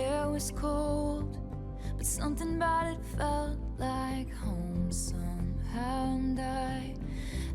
air was cold, but something about it felt like home somehow. And I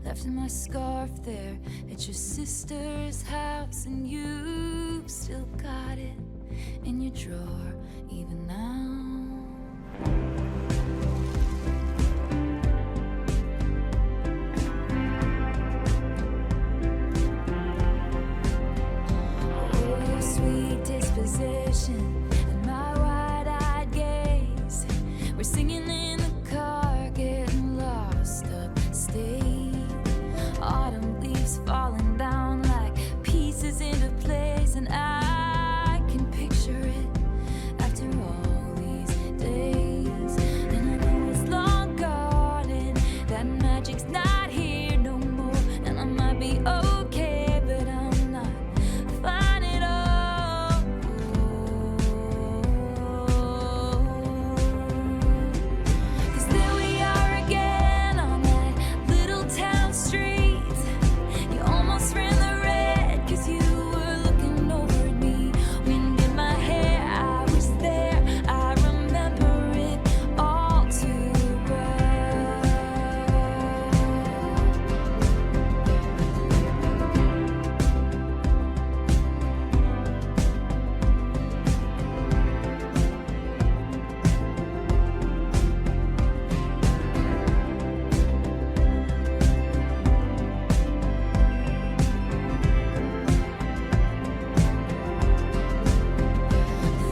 left my scarf there at your sister's house, and you still got it in your drawer even now. Oh, your sweet disposition and my wide-eyed gaze, we're singing in the car, getting lost upstate. Autumn leaves falling down like pieces into place, and I can picture it after all these days. And I know it's long gone and that magic's not here no more, and I might be okay, but I'm not fine at all. 'Cause there we are again on that little town street. You almost ran the red 'cause you were looking over at me. Wind in my hair, I was there, I remember it all too well.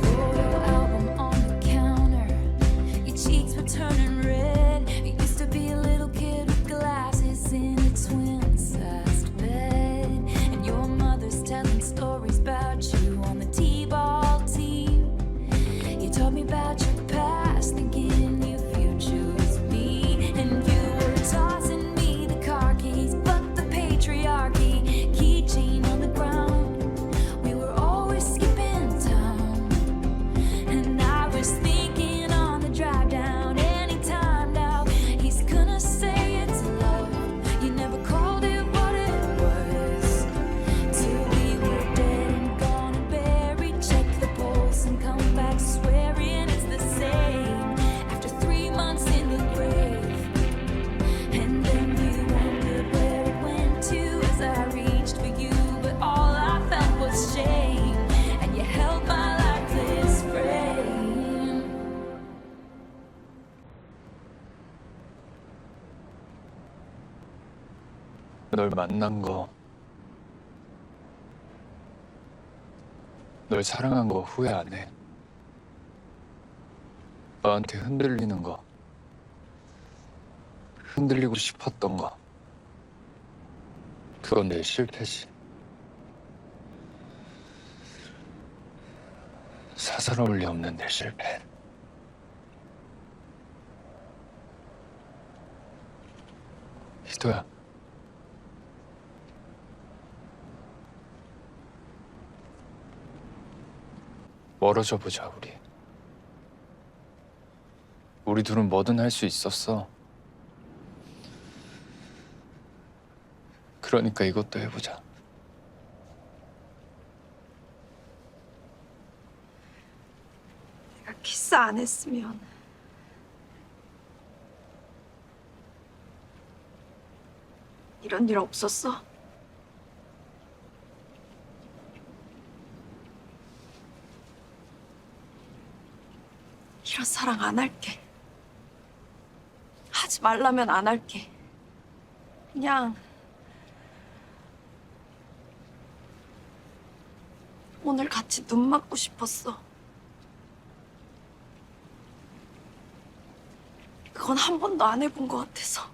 Photo album on the counter, your cheeks were turning red. You used to be a little kid with glasses in a twin-sized bed, and your mother's telling stories about you on the t-ball team. You told me about your past, thinking your future was me, and you were tossing me the car keys, but the patriarchy, keychain on the ground. We were always skipping town, and I was thinking on the drive down, anytime now he's gonna say it's love. You never called it what it was, till we were dead and gone and buried. Check the pulse and come back swearing it's the same after 3 months in the grave. And then you wondered where it went to as I reached for you, but all I felt was shame, and you held my lifeless frame. 널 만난 거, 널 사랑한 거 후회 안 해. 너한테 흔들리는 거, 흔들리고 싶었던 거, 그건 내 실패지. 사사로울 리 없는 내 실패. 희도야, 멀어져 보자, 우리. 우리 둘은 뭐든 할 수 있었어. 그러니까 이것도 해보자. 내가 키스 안 했으면 이런 일 없었어? 이런 사랑 안 할게. 하지 말라면 안 할게. 그냥 오늘 같이 눈 맞고 싶었어. 그건 한 번도 안 해본 것 같아서.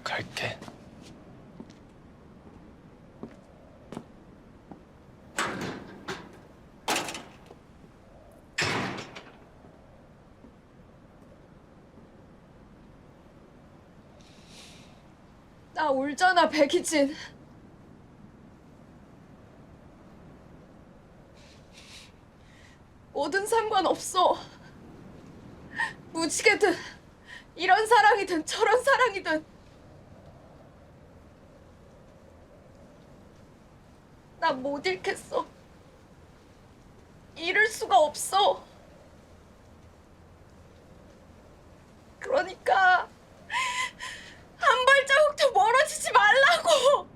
갈게. 나 울잖아, 백희진. 뭐든 상관없어. 무지개든 이런 사랑이든 저런 사랑이든 나 못 잃겠어. 잃을 수가 없어. 그러니까 한 발자국도 멀어지지 말라고.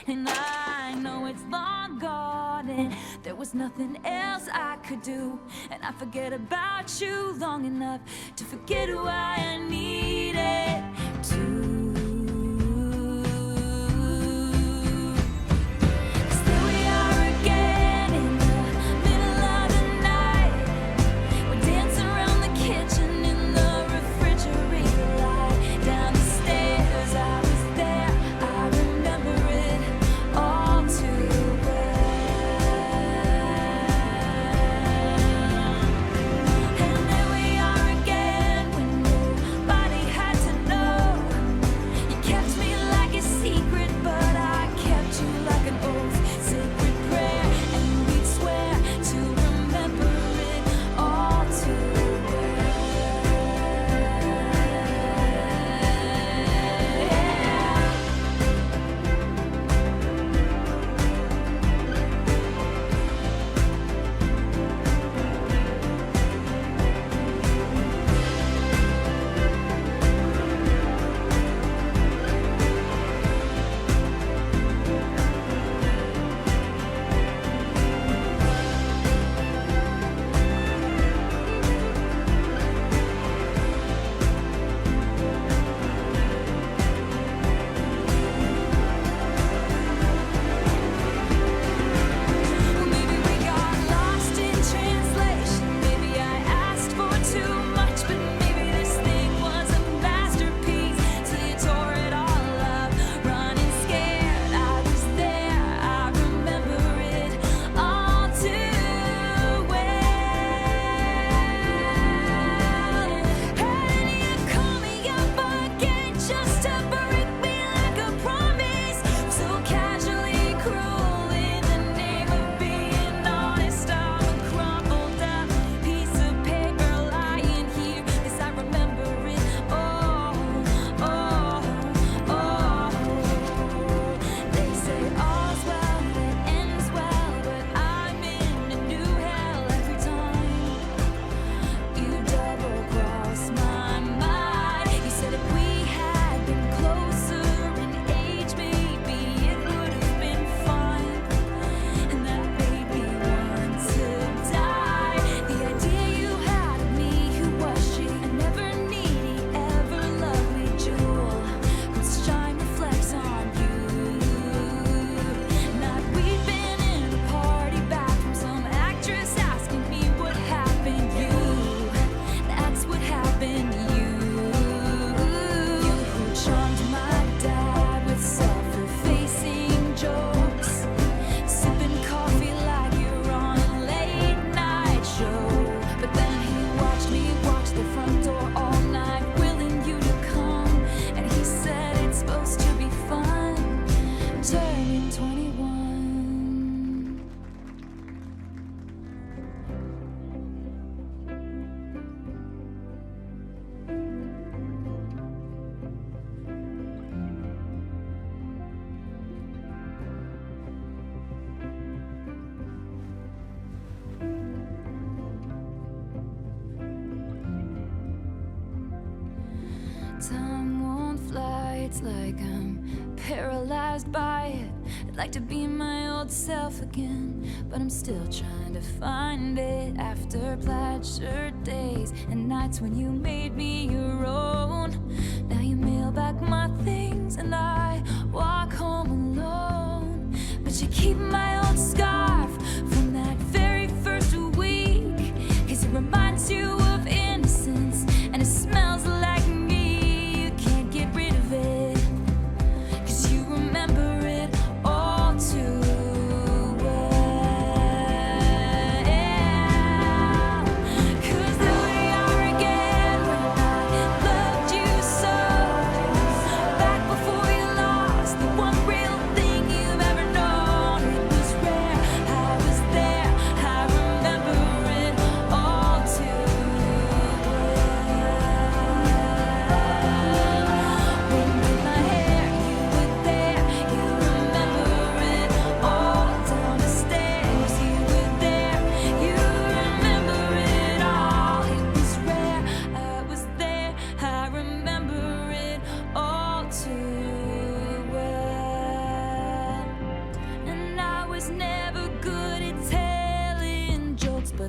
And I know it's long gone and there was nothing else I could do. And I forget about you long enough to forget why I needed to. 'Cause there we are again in the middle of the night. We're dancing around the kitchen in the refrigerator light. Down the stairs, I was there, I remember it all too well. And there we are again when nobody had to know. You kept me like a secret, but I kept you like an oath. Sacred prayer, and we'd swear to remember it all too well. Well, maybe we got lost in translation. Maybe I asked for too much, but maybe this thing was a masterpiece. Till you tore it all up, running scared. I was there, I remember it all too well. And you call me up again just to break me like a promise. So casually cruel in the name of being honest. I'm a crumpled up piece of paper lying here. Yes, I remember it. Oh, oh, oh. They say all's well that ends well, but I'm in a new hell every time you double cross my mind. You said if we had been closer in age, maybe it would have been fine. And that made me want to die. The idea you had of me, who was she? A never needy, ever lovely jewel whose shine reflects on you. Not we've been in a party bathroom, some actress asking me what happened. You, that's what happened. You who charmed my dad with self-effacing jokes, sipping coffee like you're on a late night show. But then he watched me watch the front door all night, willing you to come. And he said it's supposed to be fun, turning 21. Time won't fly, it's like I'm paralyzed by it. I'd like to be my old self again, but I'm still trying to find it. After plaid shirt days and nights when you made me your own, now you mail back my things and I walk home alone. But you keep my old scarf from that very first week, 'cause it reminds you of innocence and it smells like me. You can't get rid of it, 'cause you remember it all too well. 'Cause there we are again when I loved you so, back before you lost the one real thing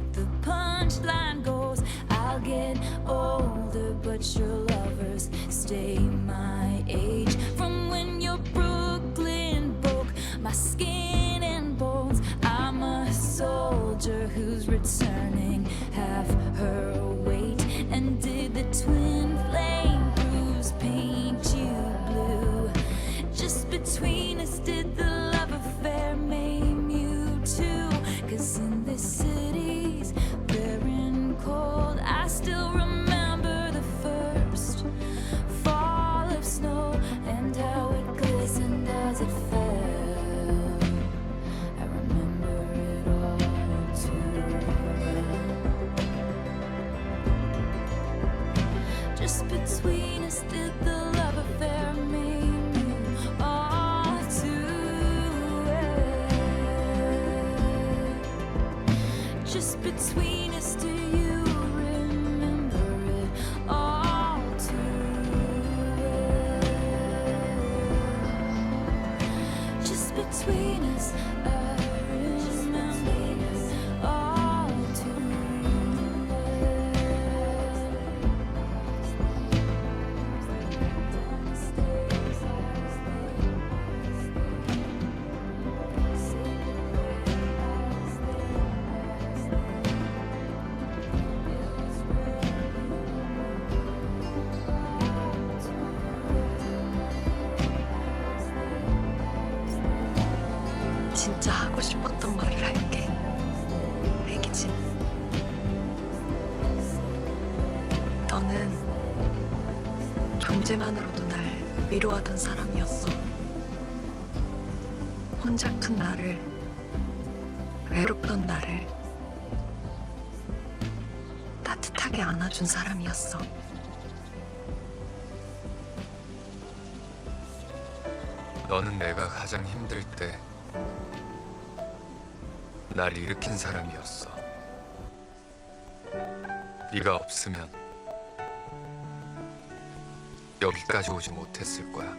but the punchline goes, I'll get older, but your lovers stay my age. From when your Brooklyn broke my skin and bones, I'm a soldier who's returning half her weight. And did the twin flame bruise paint you blue? Just between us, did the love affair maim you too? 'Cause in this city's barren cold, I still remember the first fall of snow and how it glistened as it fell. I remember it all too well. Just between us, did the love affair maim you all too well? Just between us, do you remember it all too well? Just between us, I remember it all too 진짜 하고 싶었던 말을 할게. 애기지. 너는 존재만으로도 날 위로하던 사람이었어. 혼자 큰 나를, 외롭던 나를 따뜻하게 안아준 사람이었어. 너는 내가 가장 힘들 때 날 일으킨 사람이었어. 네가 없으면 여기까지 오지 못했을 거야.